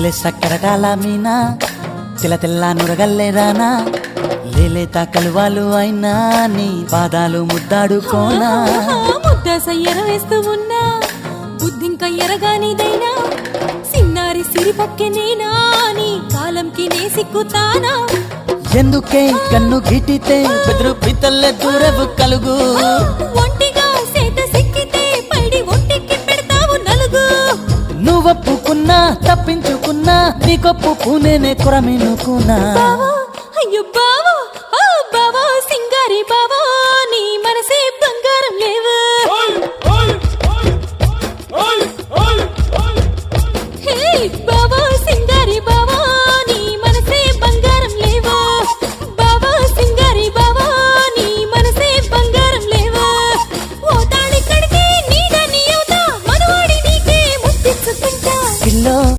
జిల్లె సక్కరటాల మీనా తెల్ల తెల్ల నురగల్లే రానా లేలేత కలువాలు అయినా నీ పాదాలు ముద్దాడుకోనా ముద్ద సయ్యర వేస్తూ ఉన్నా బుద్ధింక ఎరగానిదైనా సిన్నారి సిరిపక్కె నేనా నీ కాలంకి నే సిక్కుతానా ఎందుకే కన్ను గిటితే బెదురు పితల్లె దూరవు కలుగు ఒంటిగా సేత సిక్కితే పైడి ఒంటికి పెడతావు నలుగు నువ్వొప్పుకున్నా తప్పించుకున్నా నీకొప్పు పూనేనే కొరమినుకున్నా బావో అయ్యో బావో ఓ బావో సింగారి బావో నీ మనసే బంగారం లేవు హే